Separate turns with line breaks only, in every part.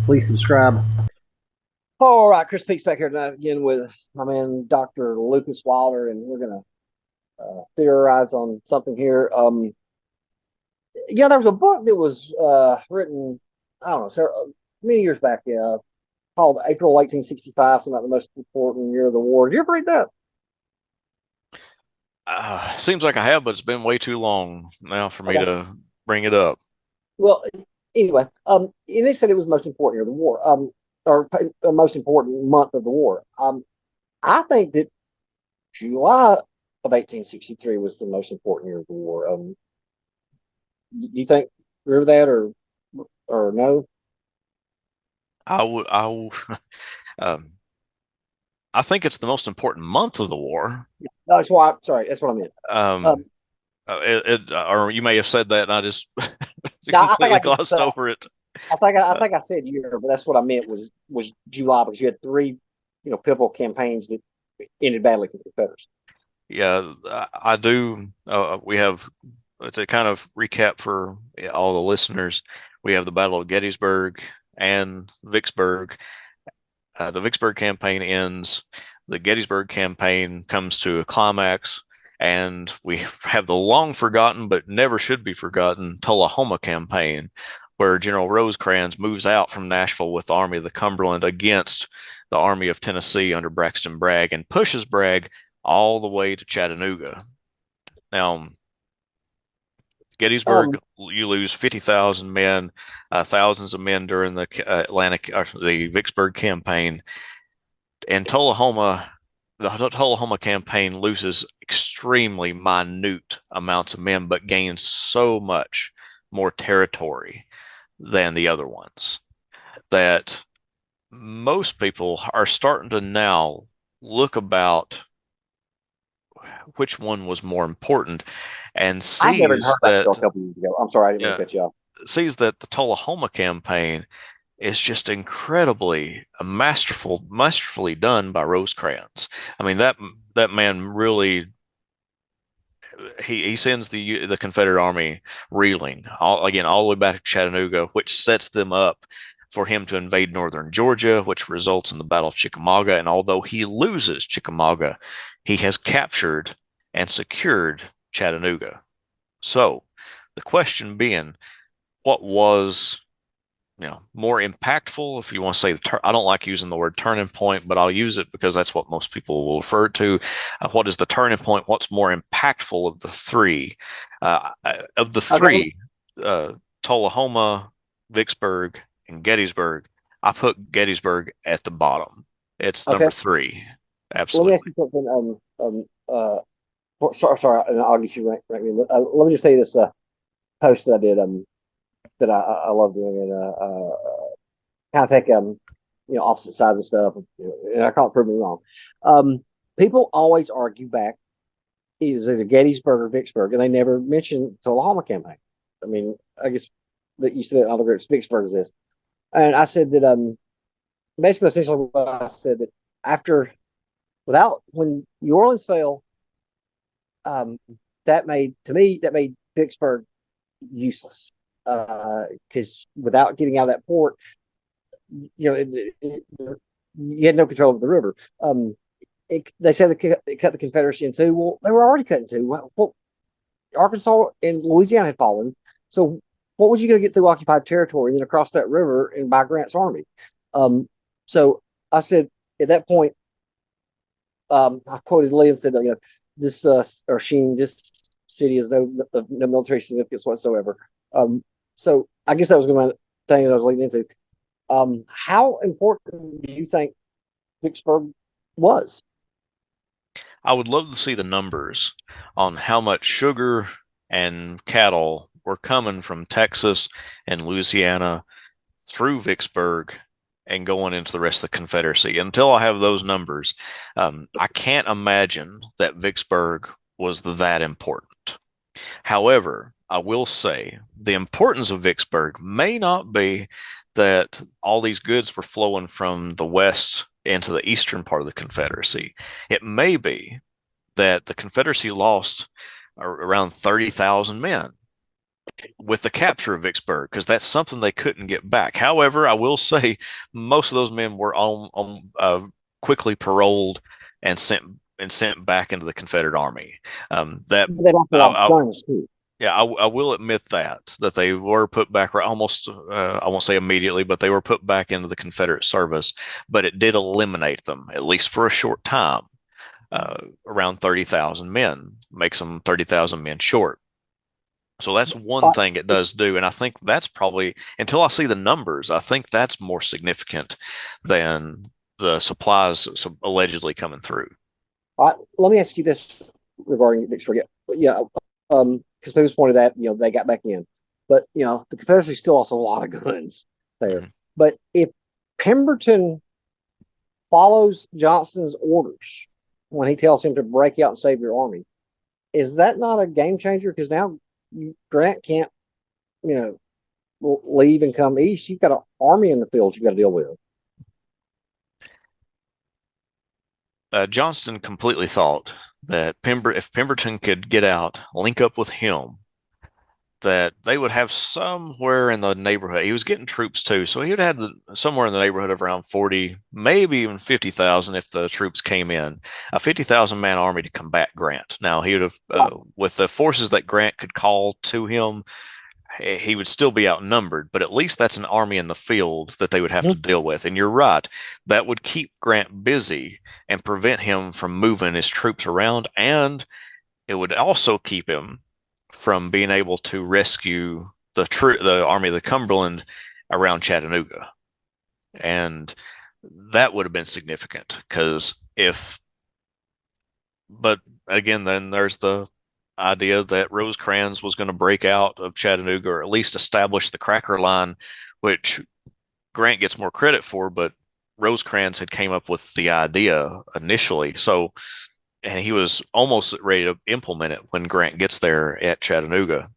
Please subscribe.
All right, Chris Peaks back here tonight again with my man Dr. Lucas Wilder, and we're gonna theorize on something here. There was a book that was written, I don't know, many years back, called April 1865, something about the most important year of the war. Did you ever read that?
Seems like I have, but it's been way too long now for me
Okay.
to bring it up.
Well, anyway, and they said it was the most important year of the war, or most important month of the war. I think that July of 1863 was the most important year of the war. Do you think agree with that or no?
Um, I think it's the most important month of the war.
No, that's why. Sorry, that's what I meant.
Um,
Um,
or you may have said that, and I just
no, I think
completely
I just
glossed over it.
I
Uh,
think I said year, but that's what I meant was July because you had three pivotal campaigns that ended badly for the Confederacy.
yeah, I do. We have to kind of recap for all the listeners. We have the Battle of Gettysburg and Vicksburg. The Vicksburg campaign ends. The Gettysburg campaign comes to a climax, and we have the long forgotten but never should be forgotten Tullahoma campaign, where General Rosecrans moves out from Nashville with the Army of the Cumberland against the Army of Tennessee under Braxton Bragg and pushes Bragg all the way to Chattanooga. Now, Gettysburg,
Um,
you lose 50,000 men, thousands of men during the the Vicksburg campaign. And the Tullahoma campaign loses extremely minute amounts of men, but gains so much more territory than the other ones that most people are starting to now look about which one was more important and
I've never even heard
sees
that until a
that
couple years ago. I'm sorry, I didn't mean
yeah,
to cut you off.
sees that the Tullahoma campaign is just incredibly masterfully done by Rosecrans. I mean that man really he sends the Confederate Army reeling all the way back to Chattanooga, which sets them up for him to invade northern Georgia, which results in the Battle of Chickamauga. And although he loses Chickamauga, he has captured and secured Chattanooga. So the question being, what was more impactful, if you want to say I don't like using the word turning point, but I'll use it because that's what most people will refer to. What is the turning point? What's more impactful of the three? Of the
Okay,
three, uh, Tullahoma, Vicksburg, and Gettysburg, I put Gettysburg at the bottom. It's
okay.
number three.
Let me ask
Absolutely.
you something. Sorry, and I'll get you right. Let me just say this post that I did. That I love doing it. Kind of take opposite sides of stuff, and I can't prove me wrong. Um, People always argue back is either Gettysburg or Vicksburg, and they never mention the Tullahoma campaign. I mean, I guess that you said other groups Vicksburg is this, and I said that basically essentially what I said that after without when New Orleans fell, um, that made Vicksburg useless because without getting out of that port, you had no control of the river. They said they cut the Confederacy in two. Well, they were already cut in two. Well, Arkansas and Louisiana had fallen. So what was you going to get through occupied territory and then across that river and by Grant's army? Um, so I said at that point, I quoted Lee and said, this or Sheen, this city has no military significance whatsoever. So I guess that was my thing that I was leading into. How important do you think Vicksburg was?
I would love to see the numbers on how much sugar and cattle were coming from Texas and Louisiana through Vicksburg and going into the rest of the Confederacy. Until I have those numbers, I can't imagine that Vicksburg was that important. However, I will say the importance of Vicksburg may not be that all these goods were flowing from the west into the eastern part of the Confederacy. It may be that the Confederacy lost around 30,000 men. with the capture of Vicksburg because that's something they couldn't get back. However, I will say most of those men were quickly paroled and sent back into the Confederate Army. That
But they lost a
I,
lot of
I
guns too.
yeah, I will admit that they were put back almost I won't say immediately, but they were put back into the Confederate service. But it did eliminate them at least for a short time. Around 30,000 men makes them 30,000 men short. So that's one
Uh,
thing it does do. And I think that's probably, until I see the numbers, I think that's more significant than the supplies allegedly coming through.
Let me ask you this regarding Vicksburg. Yeah, because people pointed that they got back in, but the Confederacy still lost a lot of guns there.
Mhm.
But if Pemberton follows Johnston's orders when he tells him to break out and save your army, is that not a game changer? Because now Grant can't, you leave and come east. You've got an army in the field you got to deal with.
Johnston completely thought that if Pemberton could get out, link up with him, that they would have somewhere in the neighborhood. He was getting troops too, so he would have somewhere in the neighborhood of around 40, maybe even 50,000 if the troops came in. A 50,000 man army to combat Grant. Now he would have, with the forces that Grant could call to him, he would still be outnumbered, but at least that's an army in the field that they would have to
Mm-hmm.
deal with. And you're right, that would keep Grant busy and prevent him from moving his troops around, and it would also keep him from being able to rescue the Army of the Cumberland around Chattanooga. And that would have been significant because but again, then there's the idea that Rosecrans was going to break out of Chattanooga or at least establish the Cracker Line, which Grant gets more credit for, but Rosecrans had came up with the idea initially. So, and he was almost ready to implement it when Grant gets there at Chattanooga.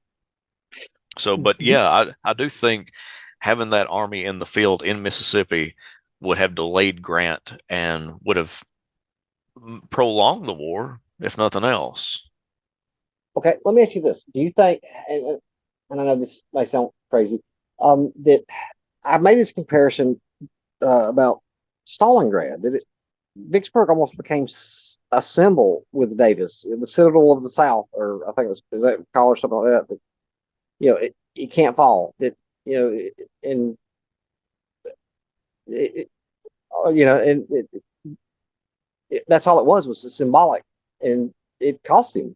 So, but yeah, I do think having that army in the field in Mississippi would have delayed Grant and would have prolonged the war, if nothing else.
Okay, let me ask you this: Do you think, and I know this may sound crazy, that I've made this comparison about Stalingrad, that Vicksburg almost became a symbol with Davis, the citadel of the South, or I think is that call or something like that. But it can't fall. That and it, and that's all it was symbolic, and it cost him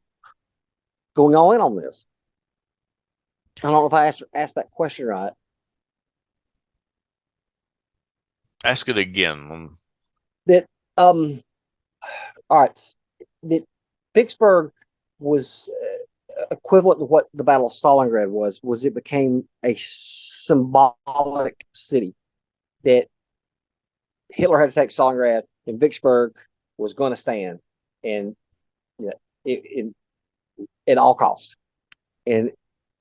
going all in on this. I don't know if I asked that question right.
Ask it again.
That all right, that Vicksburg was equivalent to what the Battle of Stalingrad was it became a symbolic city that Hitler had to take Stalingrad and Vicksburg was going to stand and you know, it, at all costs. And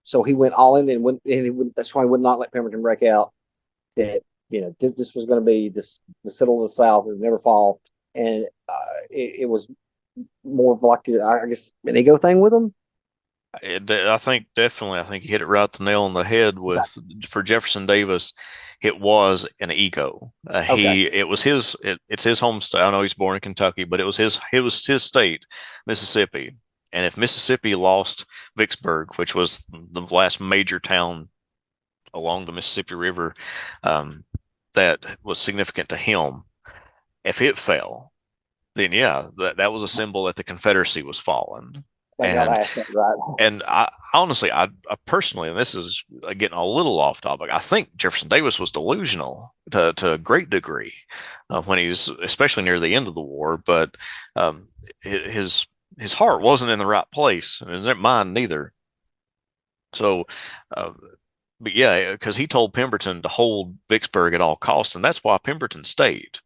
so he went all in and that's why he would not let Pemberton break out. That this was going to be the citadel of the South. It would never fall, and it was more of like I guess an ego thing with him.
I think definitely, I think you hit it right the nail on the head
Okay.
with for Jefferson Davis. It was an ego.
Okay.
It was it's his home state. I know he's born in Kentucky, but it was his state, Mississippi. And if Mississippi lost Vicksburg, which was the last major town along the Mississippi River, um, that was significant to him, if it fell, then yeah, that was a symbol that the Confederacy was falling.
Thank God
And
I asked that right.
I honestly, I personally, and this is getting a little off topic, I think Jefferson Davis was delusional to a great degree when he's, especially near the end of the war. But um, his heart wasn't in the right place, and mine neither. So, uh, but yeah, because he told Pemberton to hold Vicksburg at all costs, and that's why Pemberton stayed.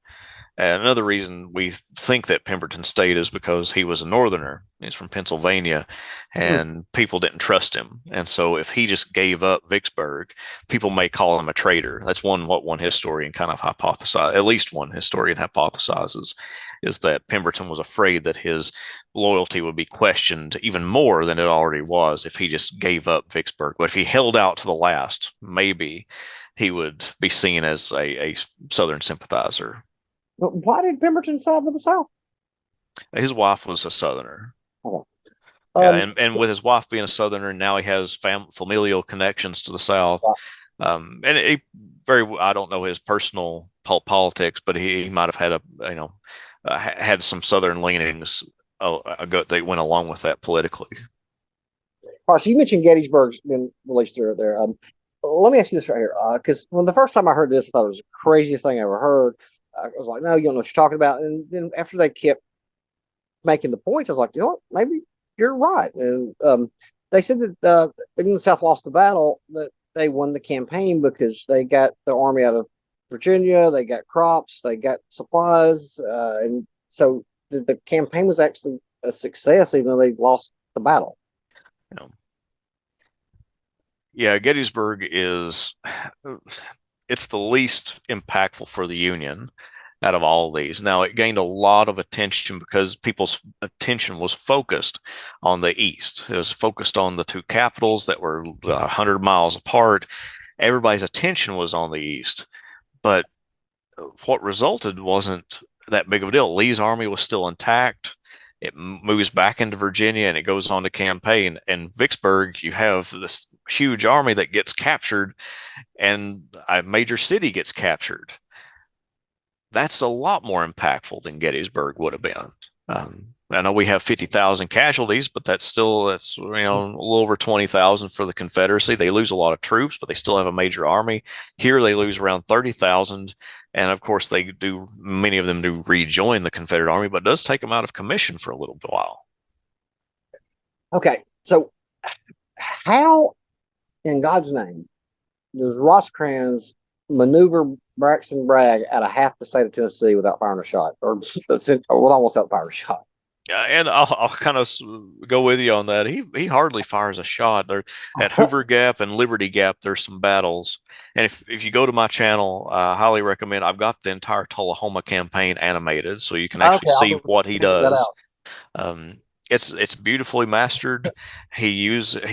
And another reason we think that Pemberton stayed is because he was a Northerner. He's from Pennsylvania,
Hmm.
and people didn't trust him. And so, if he just gave up Vicksburg, people may call him a traitor. That's what one historian kind of hypothesized. At least one historian hypothesizes is that Pemberton was afraid that his loyalty would be questioned even more than it already was if he just gave up Vicksburg. But if he held out to the last, maybe he would be seen as a Southern sympathizer.
But why did Pemberton side with the South?
His wife was a Southerner.
Okay.
Yeah,
Um,
and with his wife being a Southerner, now he has familial connections to the South. And he I don't know his personal politics, but he might have had had some Southern leanings that went along with that politically.
all right, so you mentioned Gettysburg's been released through there. Let me ask you this right here, because when the first time I heard this, I thought it was the craziest thing I ever heard. I was like, no, you don't know what you're talking about. And then after they kept making the points, I was like, you know what, maybe you're right. And they said that even the South lost the battle, that they won the campaign because they got the army out of Virginia, they got crops, they got supplies, and so the campaign was actually a success, even though they lost the battle.
You know, yeah, Gettysburg it's the least impactful for the Union out of all of these. Now, it gained a lot of attention because people's attention was focused on the East. It was focused on the two capitals that were 100 miles apart. Everybody's attention was on the East. But what resulted wasn't that big of a deal. Lee's army was still intact. It moves back into Virginia and it goes on to campaign. And Vicksburg, you have this huge army that gets captured and a major city gets captured. That's a lot more impactful than Gettysburg would have been. I know we have 50,000 casualties, but that's a little over 20,000 for the Confederacy. They lose a lot of troops, but they still have a major army. Here they lose around 30,000, and of course many of them do rejoin the Confederate Army, but it does take them out of commission for a little while.
Okay, so how in God's name does Rosecrans maneuver Braxton Bragg out of half the state of Tennessee without firing a shot, or with almost without firing a shot?
And I'll kind of go with you on that. He hardly fires a shot. There at Hoover Gap and Liberty Gap, there's some battles. And if you go to my channel, I highly recommend. I've got the entire Tullahoma campaign animated, so you can actually
Okay,
see what he
check that
does.
out.
Um, it's beautifully mastered. He uses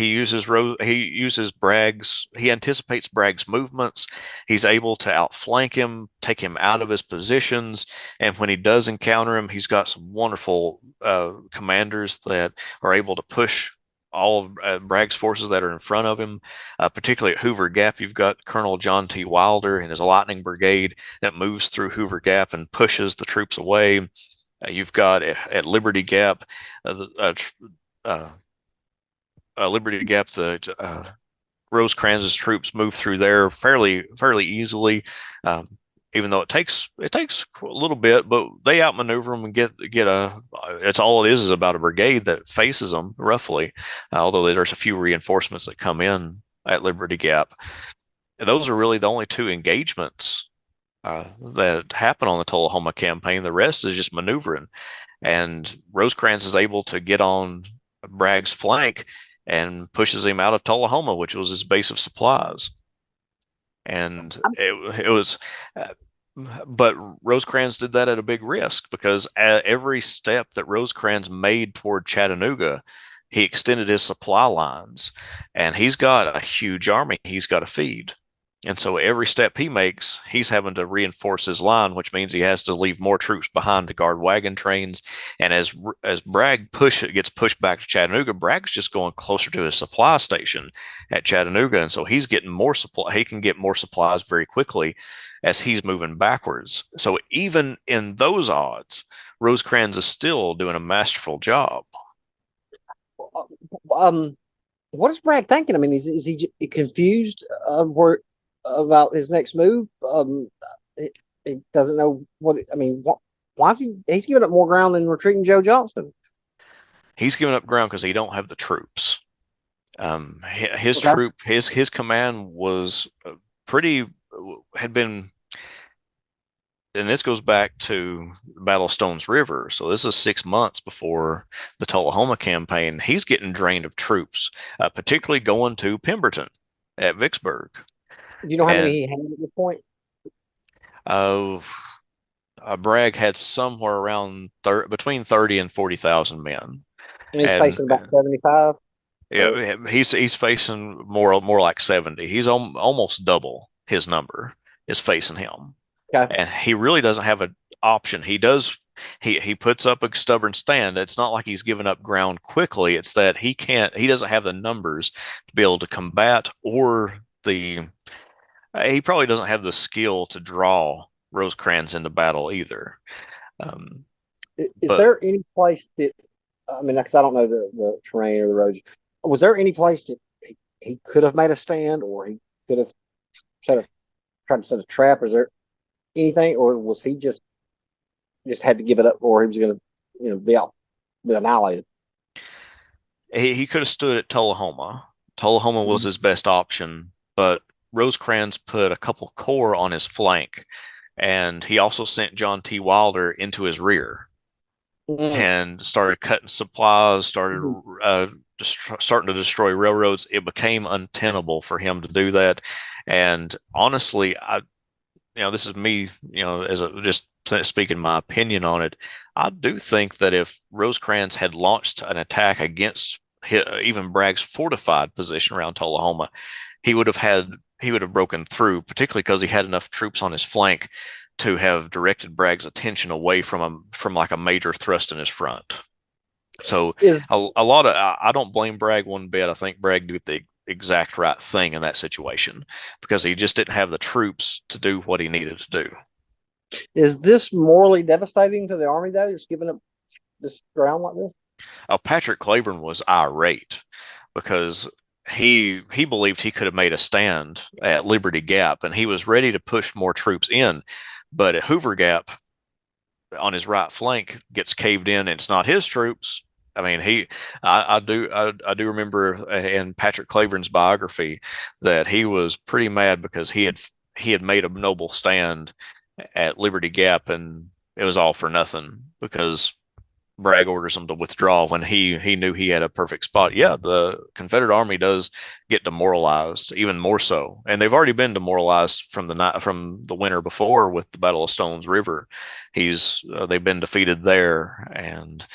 Bragg's. He anticipates Bragg's movements. He's able to outflank him, take him out of his positions, and when he does encounter him, he's got some wonderful commanders that are able to push all of Bragg's forces that are in front of him. Particularly at Hoover Gap, you've got Colonel John T. Wilder and his Lightning Brigade that moves through Hoover Gap and pushes the troops away. You've got at Liberty Gap, uh, Liberty Gap, the Rosecrans's troops move through there fairly easily, um, even though it takes a little bit, but they outmaneuver them and get a. It's all it is about a brigade that faces them roughly, although there's a few reinforcements that come in at Liberty Gap. Those are really the only two engagements that happen on the Tullahoma campaign. The rest is just maneuvering. And Rosecrans is able to get on Bragg's flank and pushes him out of Tullahoma, which was his base of supplies. And it was, but Rosecrans did that at a big risk because at every step that Rosecrans made toward Chattanooga, he extended his supply lines, and he's got a huge army he's got to feed. And so every step he makes, he's having to reinforce his line, which means he has to leave more troops behind to guard wagon trains. And as Bragg gets pushed back to Chattanooga, Bragg's just going closer to his supply station at Chattanooga, and so he's getting more supply. He can get more supplies very quickly as he's moving backwards. So even in those odds, Rosecrans is still doing a masterful job.
Um, what is Bragg thinking? I mean, is he confused about his next move? He doesn't know what. I mean, why is he's giving up more ground than retreating Joe Johnston?
He's giving up ground because he don't have the troops. His
Okay.
troop, his command was pretty had been and this goes back to the Battle of Stones River. So this is 6 months before the Tullahoma campaign. He's getting drained of troops, particularly going to Pemberton at Vicksburg.
Do you know how many
And
he had at this point?
uh, Bragg had somewhere around between 30 and 40,000 men.
And he's
And
facing about 75. Or
yeah, he's facing more like 70. He's almost double his number is facing him.
okay,
And he really doesn't have an option. He puts up a stubborn stand. It's not like he's giving up ground quickly. It's that he doesn't have the numbers to be able to combat or he probably doesn't have the skill to draw Rosecrans into battle either. Um,
is
but
there any place that I mean, because I don't know the terrain or the roads. Was there any place that he could have made a stand, or he could have set a tried to set a trap? Is there anything, or was he just had to give it up, or he was going to be annihilated?
he could have stood at Tullahoma. Tullahoma was
Mhm.
his best option, but Rosecrans put a couple corps on his flank, and he also sent John T. Wilder into his rear
Mhm.
and started cutting supplies,
Mhm.
starting to destroy railroads. It became untenable for him to do that. And honestly, this is me, as just speaking my opinion on it. I do think that if Rosecrans had launched an attack against even Bragg's fortified position around Tullahoma, he would have broken through, particularly because he had enough troops on his flank to have directed Bragg's attention away from like a major thrust in his front. So
Is
a lot of I don't blame Bragg one bit. I think Bragg did the exact right thing in that situation because he just didn't have the troops to do what he needed to do.
is this morally devastating to the army though? Just giving up this ground like this?
Patrick Claiborne was irate because he believed he could have made a stand at Liberty Gap and he was ready to push more troops in, but at Hoover Gap on his right flank gets caved in and it's not his troops. I mean, I do remember in Patrick Claiborne's biography that he was pretty mad because he had made a noble stand at Liberty Gap and it was all for nothing because Bragg orders him to withdraw when he knew he had a perfect spot. Yeah, the Confederate Army does get demoralized, even more so, and they've already been demoralized from the night from the winter before with the Battle of Stones River. They've been defeated there, and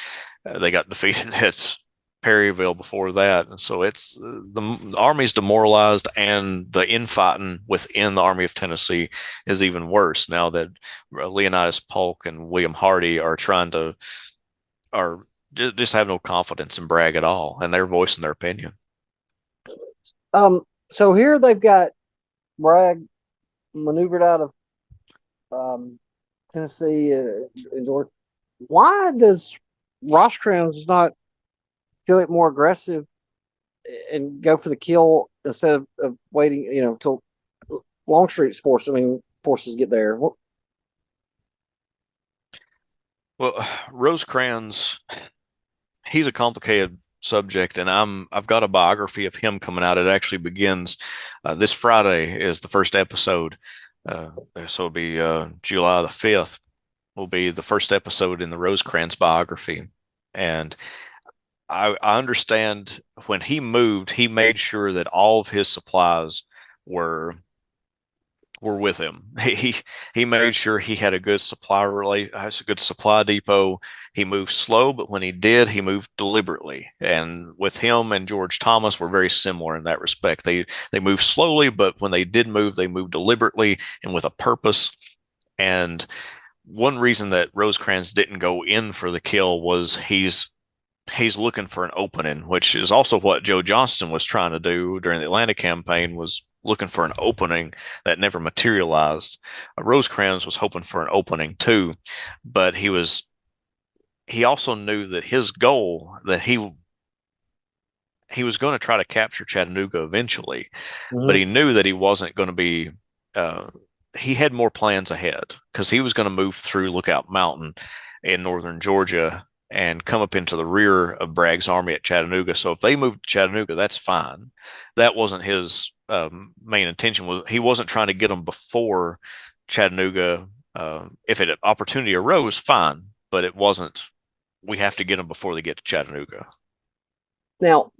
they got defeated at Perryville before that. And so the army's demoralized, and the infighting within the Army of Tennessee is even worse now that Leonidas Polk and William Hardy are just have no confidence in Bragg at all, and they're voicing their opinion.
So here they've got Bragg maneuvered out of um, Tennessee and Georgia. Why does Rosecrans not feel it more aggressive and go for the kill instead of waiting, till Longstreet's forces get there?
Well, Rosecrans, he's a complicated subject, and I've got a biography of him coming out. It actually begins this Friday is the first episode, uh, so it'll be July the 5th. Will be the first episode in the Rosecrans biography, and I understand when he moved, he made sure that all of his supplies were were with him. He made sure he had a good has a good supply depot. He moved slow, but when he did, he moved deliberately. And with him and George Thomas were very similar in that respect. They moved slowly, but when they did move, they moved deliberately and with a purpose. And one reason that Rosecrans didn't go in for the kill was he's looking for an opening, which is also what Joe Johnston was trying to do during the Atlanta campaign, was looking for an opening that never materialized. Rosecrans was hoping for an opening too, but he also knew that his goal that he was going to try to capture Chattanooga eventually, but
Mm-hmm.
he knew that he wasn't going to be. Uh, he had more plans ahead because he was going to move through Lookout Mountain in northern Georgia and come up into the rear of Bragg's army at Chattanooga. So if they moved to Chattanooga, that's fine. That wasn't his main intention. Was he wasn't trying to get them before Chattanooga If an opportunity arose, fine, but it wasn't. We have to get them before they get to Chattanooga.
Now,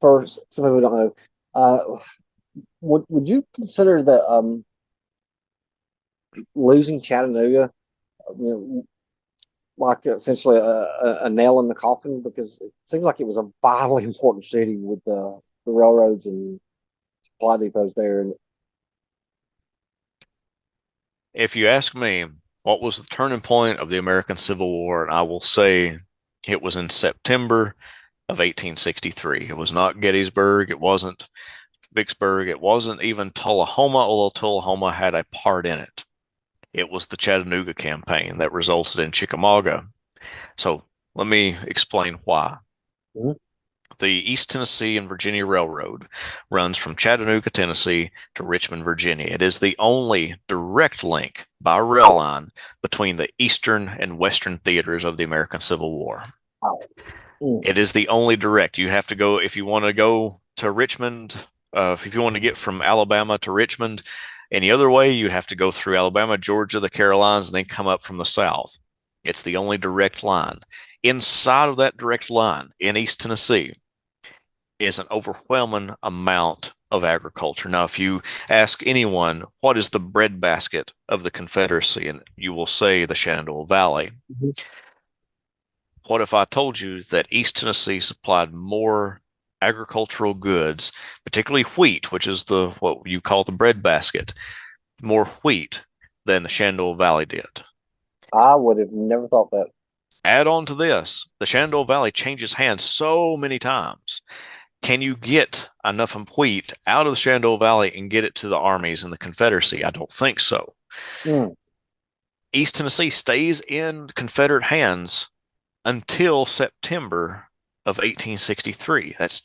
for some people who don't know, would you consider the losing Chattanooga, you know, like essentially a nail in the coffin? Because it seems like it was a vitally important city with the railroads and supply depots there. And
If you ask me, what was the turning point of the American Civil War, and I will say it was in September of 1863. It was not Gettysburg. It wasn't Vicksburg. It wasn't even Tullahoma, although Tullahoma had a part in it. It was the Chattanooga campaign that resulted in Chickamauga. So let me explain why.
Mhm.
The East Tennessee and Virginia Railroad runs from Chattanooga, Tennessee to Richmond, Virginia. It is the only direct link by rail line between the eastern and western theaters of the American Civil War.
Wow. Mm.
It is the only direct. You have to go if you want to go to Richmond. If you want to get from Alabama to Richmond, any other way, you have to go through Alabama, Georgia, the Carolinas, and then come up from the south. It's the only direct line. Inside of that direct line in East Tennessee is an overwhelming amount of agriculture. Now, if you ask anyone, what is the breadbasket of the Confederacy, and you will say the Shenandoah Valley.
Mhm.
What if I told you that East Tennessee supplied more agricultural goods, particularly wheat, which is the what you call the breadbasket, more wheat than the Shenandoah Valley did?
I would have never thought that.
Add on to this, the Shenandoah Valley changes hands so many times. Can you get enough wheat out of the Shenandoah Valley and get it to the armies in the Confederacy? I don't think so.
Mm.
East Tennessee stays in Confederate hands until September of 1863. That's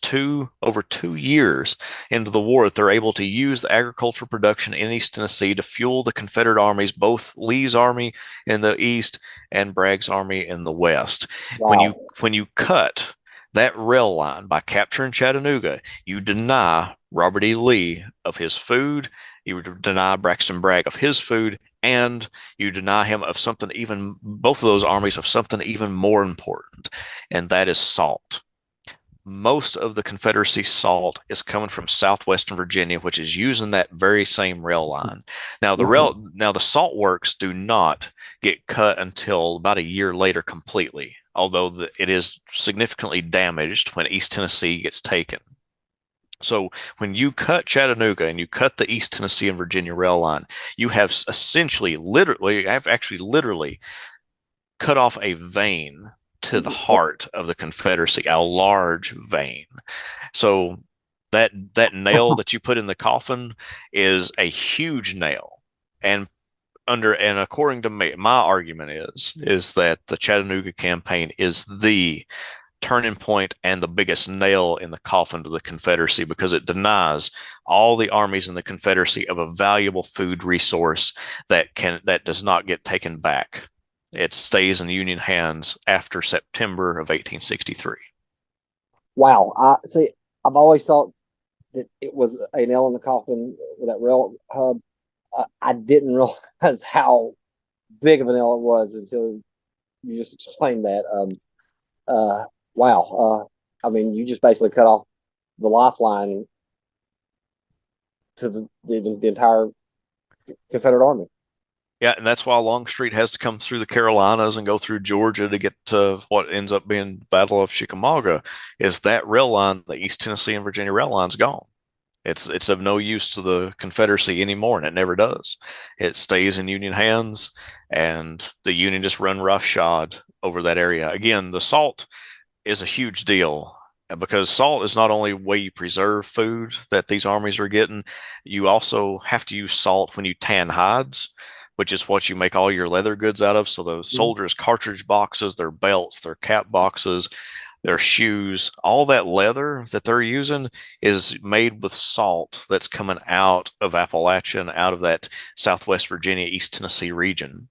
over 2 years into the war that they're able to use the agricultural production in East Tennessee to fuel the Confederate armies, both Lee's army in the east and Bragg's army in the west. When you
Wow.
when you cut that rail line by capturing Chattanooga, you deny Robert E. Lee of his food, you deny Braxton Bragg of his food, and you deny him of something even, both of those armies of something even more important, and that is salt. Most of the Confederacy salt is coming from southwestern Virginia, which is using that very same rail line.
Mhm.
Now the salt works do not get cut until about a year later completely, although it is significantly damaged when East Tennessee gets taken. So when you cut Chattanooga and you cut the East Tennessee and Virginia rail line, you have essentially, literally, I've actually literally cut off a vein to the heart of the Confederacy, a large vein. So that nail that you put in the coffin is a huge nail. And according to me, my argument is that the Chattanooga campaign is the turning point and the biggest nail in the coffin to the Confederacy because it denies all the armies in the Confederacy of a valuable food resource that does not get taken back. It stays in Union hands after September of 1863.
Wow. I see. I've always thought that it was a nail in the coffin with that rail hub. I didn't realize how big of a nail it was until you just explained that. Uh, wow. I mean, you just basically cut off the lifeline to the entire Confederate Army.
Yeah, and that's why Longstreet has to come through the Carolinas and go through Georgia to get to what ends up being Battle of Chickamauga. Is that rail line, the East Tennessee and Virginia rail line's gone. It's of no use to the Confederacy anymore, and it never does. It stays in Union hands, and the Union just run roughshod over that area. Again, the salt is a huge deal because salt is not only a way you preserve food that these armies are getting, you also have to use salt when you tan hides, which is what you make all your leather goods out of. So the
Mhm.
soldiers' cartridge boxes, their belts, their cap boxes, their shoes, all that leather that they're using is made with salt that's coming out of Appalachian, out of that Southwest Virginia, East Tennessee region.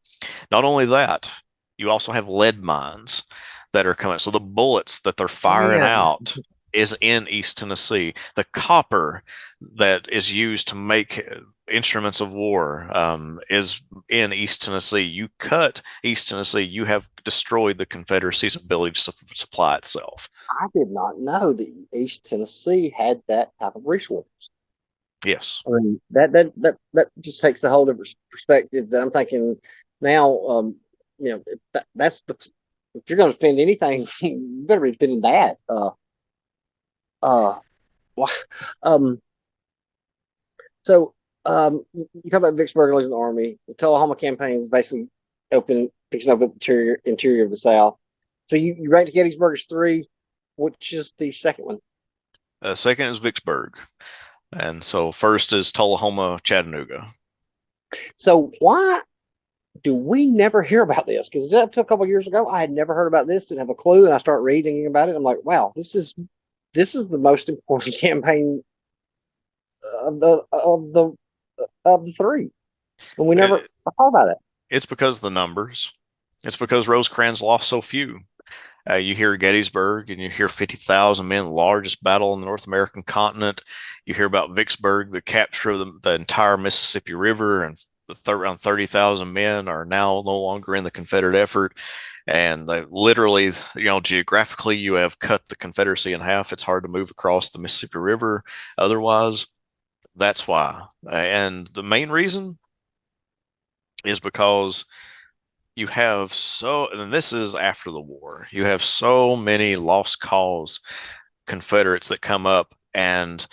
Not only that, you also have lead mines that are coming. So the bullets that they're
Oh
firing
yeah.
out is in East Tennessee. The copper that is used to make instruments of war is in East Tennessee. You cut East Tennessee, you have destroyed the Confederacy's ability to supply itself.
I did not know that East Tennessee had that type of resource.
Yes.
I mean, that just takes the whole different perspective that I'm thinking now. That's the if you're going to defend anything, you better be defending that. Uh, um, so you talk about Vicksburg losing the army. The Tullahoma campaign is basically fixing up the interior of the South. So you ranked Gettysburg as three. Which is the second one?
Second is Vicksburg. And so first is Tullahoma, Chattanooga.
So why do we never hear about this? Because up to a couple of years ago, I had never heard about this, didn't have a clue, and I start reading about it. I'm like, wow, this is the most important campaign of the three, and we never
It,
thought about it.
it's because of the numbers. It's because Rosecrans lost so few. You hear Gettysburg and you hear 50,000 men, largest battle in the North American continent. You hear about Vicksburg, the capture of the entire Mississippi River, and around 30,000 men are now no longer in the Confederate effort. And they literally, geographically, you have cut the Confederacy in half. It's hard to move across the Mississippi River otherwise. That's why. And the main reason is because you have and this is after the war, you have so many lost cause Confederates that come up. And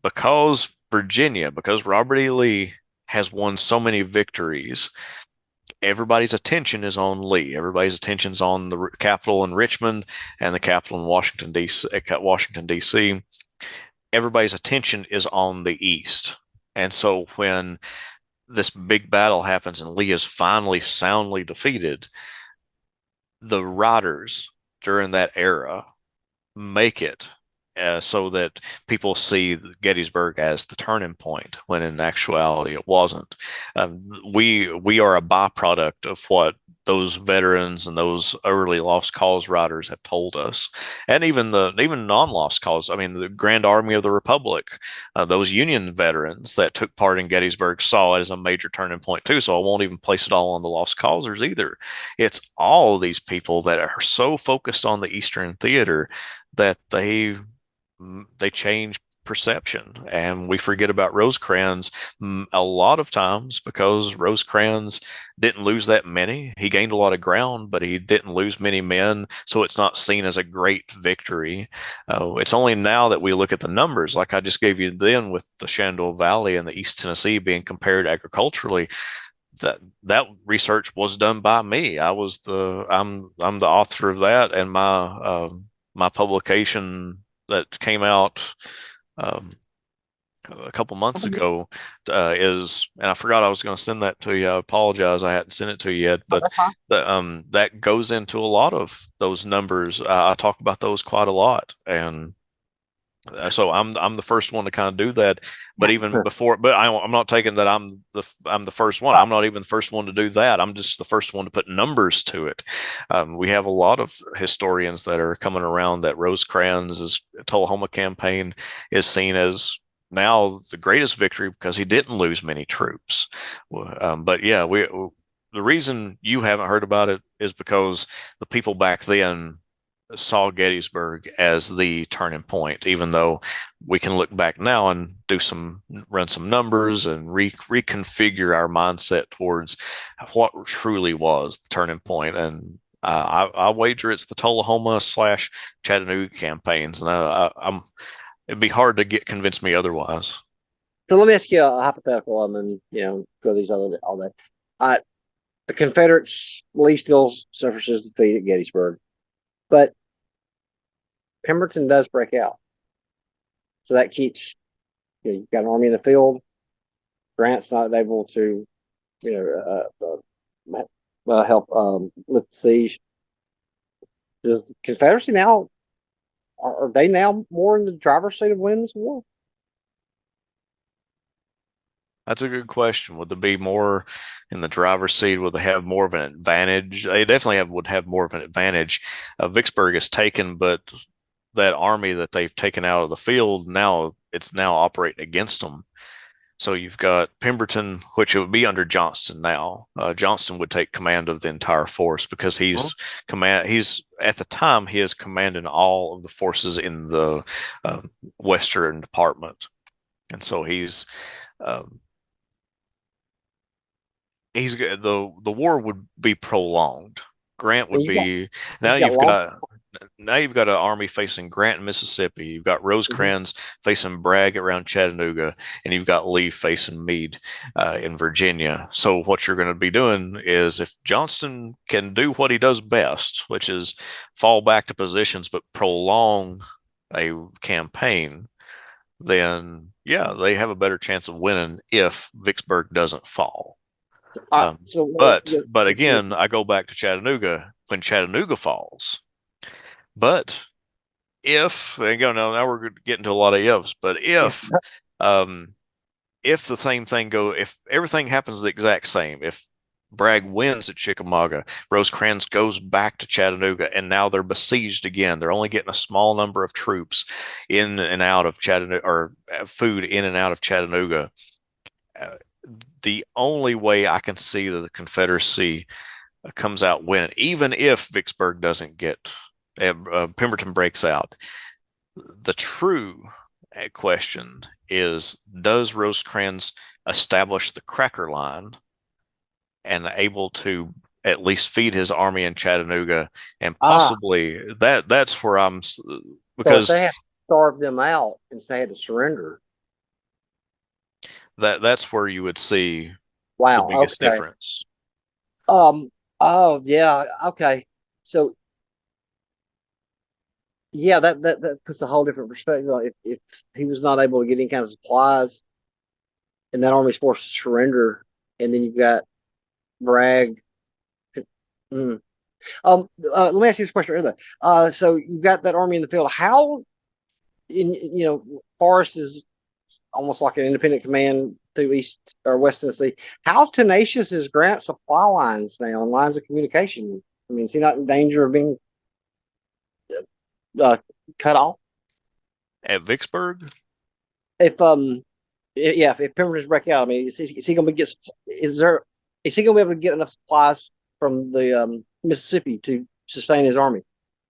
because Robert E. Lee has won so many victories, everybody's attention is on Lee. Everybody's attention is on the Capitol in Richmond and the Capitol in Washington, D.C. Everybody's attention is on the East. And so when this big battle happens and Lee is finally soundly defeated, the writers during that era make it so that people see Gettysburg as the turning point, when in actuality it wasn't. We are a byproduct of what those veterans and those early lost cause writers have told us, and even non-lost cause. I mean, the Grand Army of the Republic, those Union veterans that took part in Gettysburg saw it as a major turning point too. So I won't even place it all on the lost causers either. It's all these people that are so focused on the Eastern Theater that they change perception, and we forget about Rosecrans a lot of times because Rosecrans didn't lose that many. He gained a lot of ground, but he didn't lose many men, so it's not seen as a great victory. It's only now that we look at the numbers, like I just gave you then with the Shenandoah Valley and the East Tennessee being compared agriculturally. That research was done by me. I'm the author of that, and my publication that came out um, a couple months ago and I forgot I was going to send that to you. I apologize, I hadn't sent it to you yet,
Oh,
but
that's fine.
that goes into a lot of those numbers. I talk about those quite a lot, and so I'm the first one to kind of do that. But even before, I'm not taking that I'm the first one. I'm not even the first one to do that. I'm just the first one to put numbers to it. We have a lot of historians that are coming around that Rosecrans' Tullahoma campaign is seen as now the greatest victory because he didn't lose many troops. But yeah, the reason you haven't heard about it is because the people back then saw Gettysburg as the turning point, even though we can look back now and run some numbers and reconfigure our mindset towards what truly was the turning point. And I wager it's the Tullahoma / Chattanooga campaigns, and it'd be hard to convince me otherwise.
So let me ask you a hypothetical, and then go these other all day. The Confederates, Lee still suffers his defeat at Gettysburg, but Pemberton does break out. So that keeps, you've got an army in the field. Grant's not able to, you help lift the siege. Does the Confederacy now, are they now more in the driver's seat of winning this war?
That's a good question. Would they be more in the driver's seat? Would they have more of an advantage? They definitely would have more of an advantage. Vicksburg is taken, but that army that they've taken out of the field, now it's now operating against them. So you've got Pemberton, which it would be under Johnston now. Johnston would take command of the entire force because he's at the time he is commanding all of the forces in the uh, Western Department, and so um, the war would be prolonged. Grant
And
would be now
you got
you've
long.
got now you've got an army facing Grant in Mississippi. You've got
Mhm.
Rosecrans facing Bragg around Chattanooga, and you've got Lee facing Meade in Virginia. So what you're going to be doing is if Johnston can do what he does best, which is fall back to positions but prolong a campaign, then yeah, they have a better chance of winning if Vicksburg doesn't fall.
So
But again, I go back to Chattanooga when Chattanooga falls. But if and go now we're getting to a lot of ifs, but um if the same thing if everything happens the exact same, if Bragg wins at Chickamauga, Rosecrans goes back to Chattanooga, and now they're besieged again. They're only getting a small number of troops in and out of Chattanooga, or food in and out of Chattanooga. Uh, the only way I can see that the Confederacy comes out winning, even if Vicksburg doesn't get Pemberton breaks out. The true question is, does Rosecrans establish the cracker line and able to at least feed his army in Chattanooga, and
ah,
possibly that's where I'm
so if
because
they have to starve them out and they had to surrender,
that's where you would see the
wow,
biggest
okay.
difference.
Um, oh yeah, okay. So yeah, that puts a whole different perspective on if he was not able to get any kind of supplies and that army's forced to surrender, and then you've got Bragg. Mm. Let me ask you this question earlier. So you've got that army in the field. How Forrest is almost like an independent command through East or West Tennessee. How tenacious is Grant's supply lines now and lines of communication? I mean, is he not in danger of being uh, cut off?
At Vicksburg,
If yeah, if Pemberton's break out, I mean, is he going to get? Is he going to be able to get enough supplies from the Mississippi to sustain his army?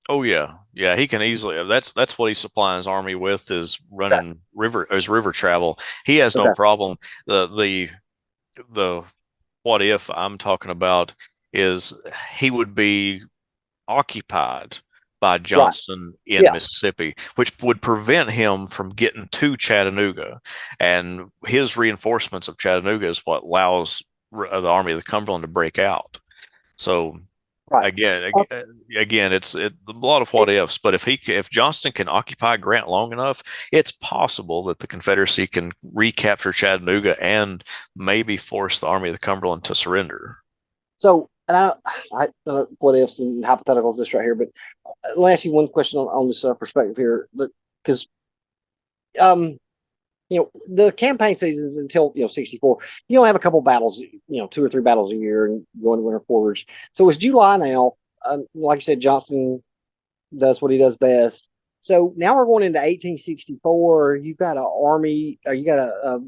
oh yeah, he can easily. That's what he's supplying his army with, is
Okay,
running river travel. He has no
okay,
problem. The what if I'm talking about is he would be occupied by
right,
Johnston in
yeah,
Mississippi, which would prevent him from getting to Chattanooga. And his reinforcements of Chattanooga is what allows the Army of the Cumberland to break out. So
right. Uh,
again, it's a lot of what ifs. But if Johnston can occupy Grant long enough, it's possible that the Confederacy can recapture Chattanooga and maybe force the Army of the Cumberland to surrender.
So, and I what ifs and hypotheticals this right here, but let me ask you one question on this perspective here, but because um, the campaign seasons until 64, you only have a couple battles, 2 or 3 battles a year, and going to winter quarters. So it's July now. Like you said, Johnston does what he does best. So now we're going into 1864. You've got an army. You got a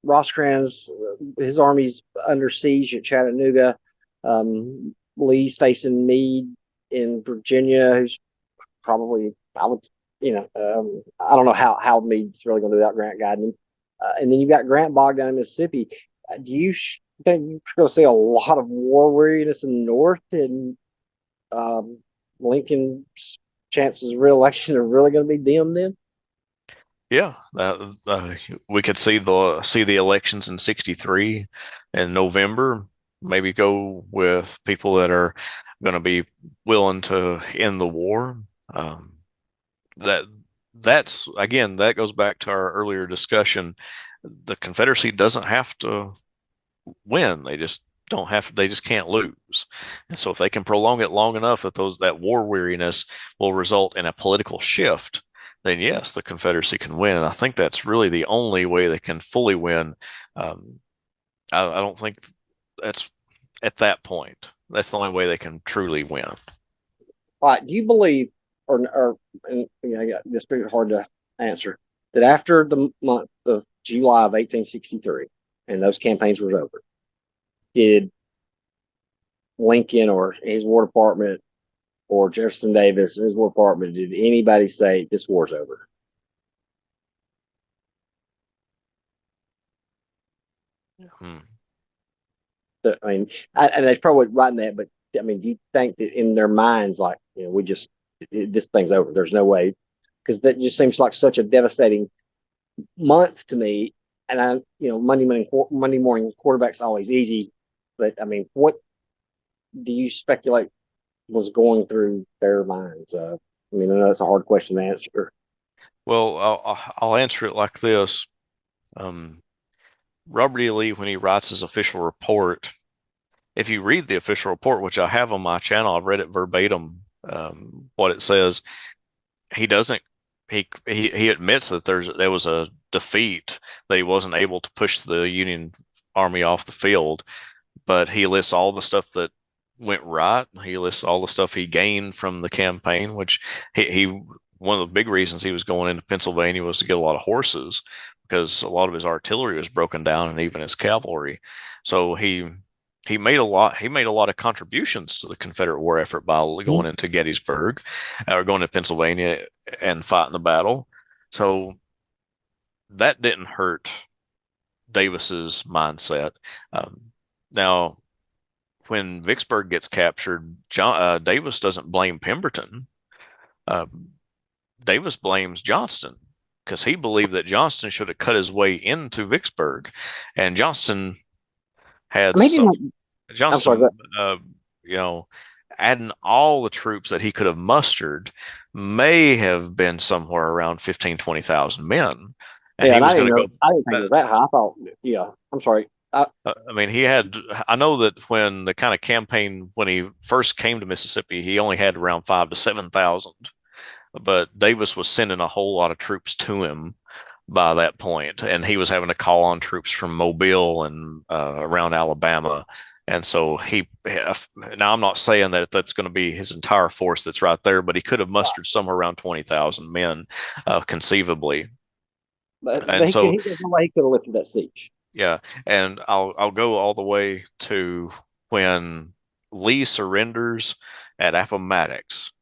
Rosecrans. His army's under siege at Chattanooga. Lee's facing Meade in Virginia, who's probably I would I don't know how Meade's really going to do that Grant guiding him. And then you've got Grant bogged down in Mississippi. Do you think you're going to see a lot of war weariness in the North, and um, Lincoln's chances of reelection are really going to be dim then?
Yeah, we could see the elections in '63 in November. Maybe go with people that are going to be willing to end the war. Um, that that's again that goes back to our earlier discussion. The Confederacy doesn't have to win; they just don't have. They just can't lose. And so, if they can prolong it long enough, that war weariness will result in a political shift, then yes, the Confederacy can win. And I think that's really the only way they can fully win. Um, I don't think that's at that point. That's the only way they can truly win.
All right. Do you believe? or and, yeah, this is hard to answer. That after the month of July of 1863, and those campaigns were over, did Lincoln or his War Department or Jefferson Davis and his War Department, did anybody say this war's over?
Hmm.
So, I mean, and they probably writing that, but I mean, do you think that in their minds, like, we just this thing's over? There's no way, because that just seems like such a devastating month to me. And Monday morning quarterback's always easy, but I mean, what do you speculate was going through their minds? I mean, I know that's a hard question to answer.
Well, I'll answer it like this. Um, Robert E. Lee, when he writes his official report, if you read the official report, which I have on my channel, I've read it verbatim, what it says. He doesn't. He admits that there was a defeat, that he wasn't able to push the Union Army off the field, but he lists all the stuff that went right. He lists all the stuff he gained from the campaign, which he one of the big reasons he was going into Pennsylvania was to get a lot of horses, because a lot of his artillery was broken down and even his cavalry. So he made a lot of contributions to the Confederate war effort by going
Mhm.
into Gettysburg or going to Pennsylvania and fighting the battle. So that didn't hurt Davis's mindset. Now, when Vicksburg gets captured, Davis doesn't blame Pemberton. Uh, Davis blames Johnston because he believed that Johnston should have cut his way into Vicksburg, and Johnston
I
had
mean,
some.
I'm sorry,
Johnston, you know, adding all the troops that he could have mustered, may have been somewhere around 15, 20,000 men, and
yeah,
he
and
was going to go.
I didn't think it was that high. I thought, yeah, I'm sorry.
I mean, I know that when the kind of campaign, when he first came to Mississippi, he only had around 5 to 7,000, but Davis was sending a whole lot of troops to him by that point, and he was having to call on troops from Mobile and around Alabama. And so now I'm not saying that that's going to be his entire force that's right there, but he could have mustered somewhere around 20,000 men, conceivably.
But
And so,
there's no way he could have lifted that siege.
yeah, and I'll go all the way to when Lee surrenders at Appomattox.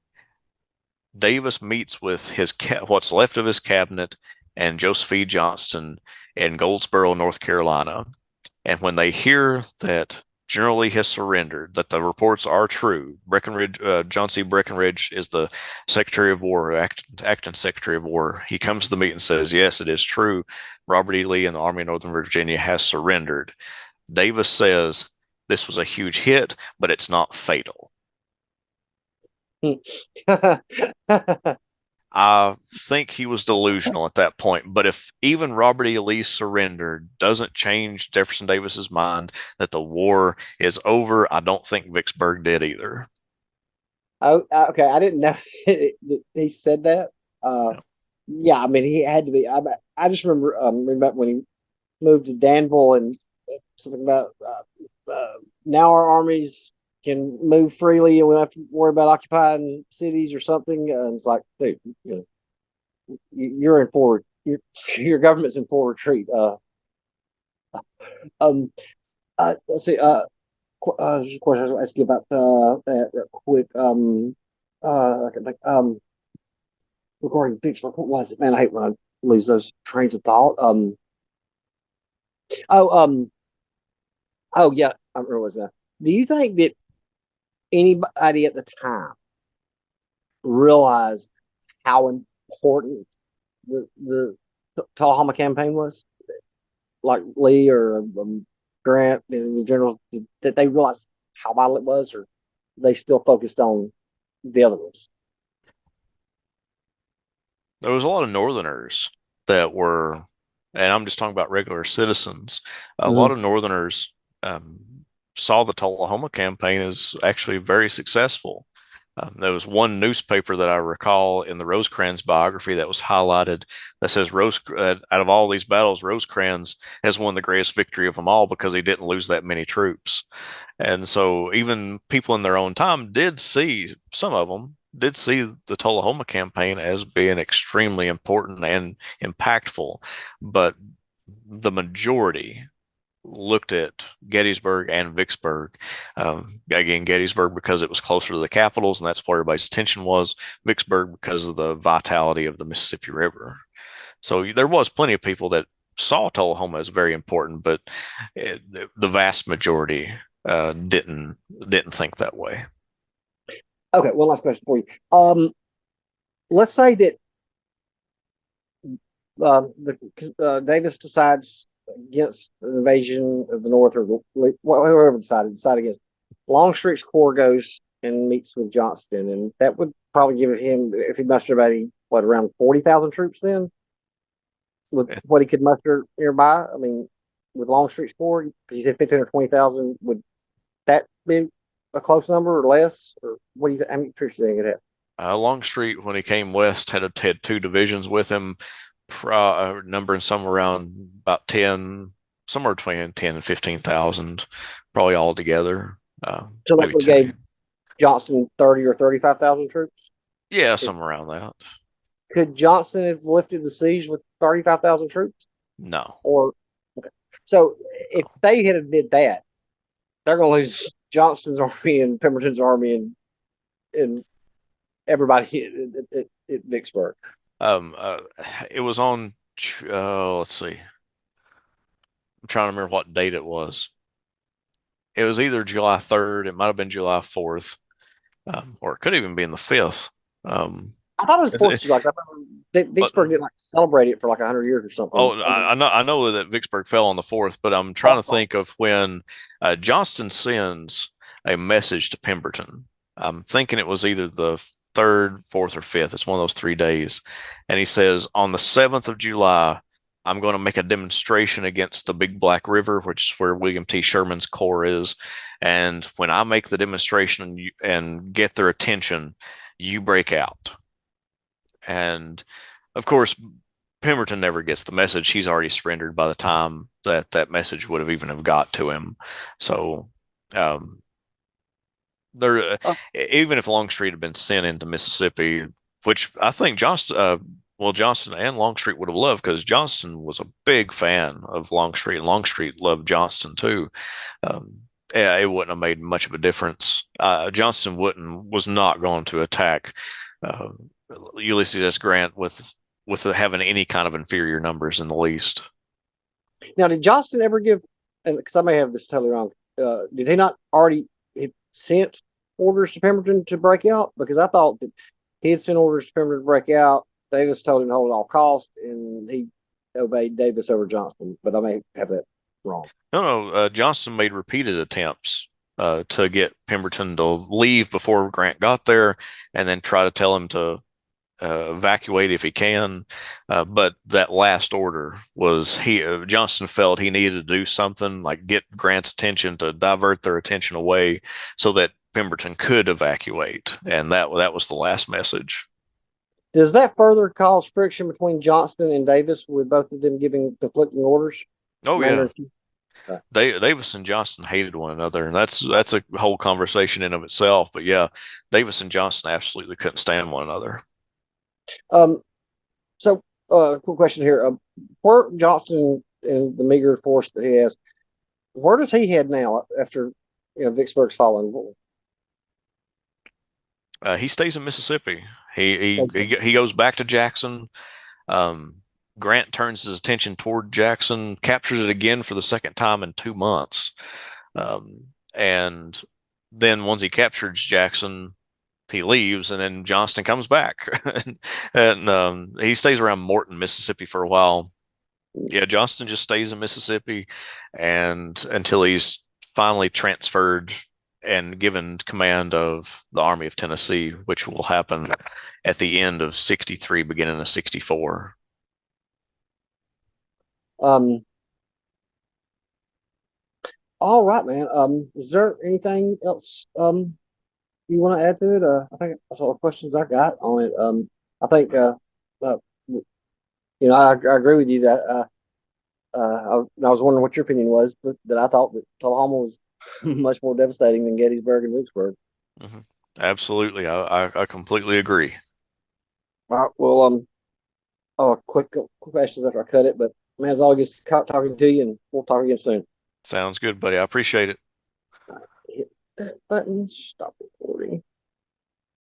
Davis meets with what's left of his cabinet and Joseph E. Johnston in Goldsboro, North Carolina. And when they hear that General Lee has surrendered, that the reports are true, John C. Breckinridge is the Secretary of War, acting Secretary of War. He comes to the meeting and says, "Yes, it is true. Robert E. Lee and the Army of Northern Virginia has surrendered." Davis says, "This was a huge hit, but it's not fatal." I think he was delusional at that point. But if even Robert E. Lee surrendered doesn't change Jefferson Davis's mind that the war is over, I don't think Vicksburg did either.
Oh, okay. I didn't know he said that.
Yeah.
Yeah, I mean, he had to be. I just remember when he moved to Danville and something about now our armies can move freely and we don't have to worry about occupying cities or something. It's like, dude, you're in forward. Your government's in full retreat. Um, let's see. Just a question I was going to ask you about that real quick. Regarding Vicksburg, what was it? Man, I hate when I lose those trains of thought. Oh, oh yeah, I remember what it was that. Do you think that anybody at the time realized how important the Tullahoma campaign was? Like Lee or Grant and the generals, that they realized how vital it was, or they still focused on the other ones?
There was a lot of Northerners that were, and I'm just talking about regular citizens, a lot
Mm-hmm.
of Northerners saw the Tullahoma campaign as actually very successful. There was one newspaper that I recall in the Rosecrans biography that was highlighted that says out of all these battles, Rosecrans has won the greatest victory of them all because he didn't lose that many troops. And so even people in their own time did see, some of them did see the Tullahoma campaign as being extremely important and impactful, but the majority looked at Gettysburg and Vicksburg. Again, Gettysburg because it was closer to the capitals, and that's where everybody's attention was. Vicksburg because of the vitality of the Mississippi River. So there was plenty of people that saw Tullahoma as very important, but the vast majority didn't think that way.
Okay, one last question for you. Let's say that Davis decides against the invasion of the North, or whoever decided against. Longstreet's corps goes and meets with Johnston, and that would probably give him, if he mustered about around 40,000 troops then, with what he could muster nearby. I mean, with Longstreet's corps, because you said 15 or 20,000, would that be a close number or less? Or what do you think? How many troops do you think it had?
Longstreet, when he came west, had two divisions with him, numbering somewhere around about 10, somewhere between 10 and 15,000, probably all together.
So that
Maybe
would
10.
gave Johnston 30 or 35,000 troops.
Yeah, somewhere around that.
Could Johnston have lifted the siege with 35,000 troops?
No.
Or okay. So if they had did that, they're going to lose Johnston's army and Pemberton's army and everybody at Vicksburg.
It was on. Let's see. I'm trying to remember what date it was. It was either July 3rd. It might have been July 4th, or it could even be in the 5th.
I thought it was 4th of July. Vicksburg didn't celebrate it for 100 years or something.
Oh, I know that Vicksburg fell on the 4th, but I'm trying to think of when Johnston sends a message to Pemberton. I'm thinking it was either the 3rd, 4th, or 5th. It's one of those 3 days. And he says, on the 7th of July, I'm going to make a demonstration against the Big Black River, which is where William T. Sherman's corps is. And when I make the demonstration and get their attention, you break out. And of course, Pemberton never gets the message. He's already surrendered by the time that message would have even have got to him. So there, even if Longstreet had been sent into Mississippi, which I think Johnston and Longstreet would have loved, because Johnston was a big fan of Longstreet, and Longstreet loved Johnston too. Yeah, it wouldn't have made much of a difference. Johnston was not going to attack Ulysses S. Grant with having any kind of inferior numbers in the least.
Now, did Johnston ever give? And because I may have this totally wrong, did he not already sent orders to Pemberton to break out? Because I thought that he had sent orders to Pemberton to break out. Davis told him to hold at all costs, and he obeyed Davis over Johnston. But I may have that wrong.
No. Johnston made repeated attempts to get Pemberton to leave before Grant got there, and then try to tell him to evacuate if he can. But that last order was Johnston felt he needed to do something, like get Grant's attention, to divert their attention away so that Pemberton could evacuate. And that was the last message.
Does that further cause friction between Johnston and Davis, with both of them giving conflicting orders?
Oh, yeah. Davis and Johnston hated one another, and that's a whole conversation in of itself. But yeah, Davis and Johnston absolutely couldn't stand one another.
So, cool question here. Where Johnston and the meager force that he has, where does he head now after Vicksburg's fallen?
He stays in Mississippi. He goes back to Jackson. Grant turns his attention toward Jackson, captures it again for the second time in 2 months. And then once he captures Jackson, he leaves, and then Johnston comes back. and he stays around Morton, Mississippi for a while. Yeah, Johnston just stays in Mississippi and until he's finally transferred and given command of the Army of Tennessee, which will happen at the end of 63, beginning of 64.
All right, man. Is there anything else you want to add to it? I think that's all the questions I got on it. I think I agree with you that I was wondering what your opinion was, but that I thought that Tullahoma was much more devastating than Gettysburg and Vicksburg.
Mm-hmm. Absolutely. I completely agree.
All right. Well, oh, quick questions after I cut it, but man, as always, talking to you, and we'll talk again soon.
Sounds good, buddy. I appreciate it.
Hit that button. Stop recording.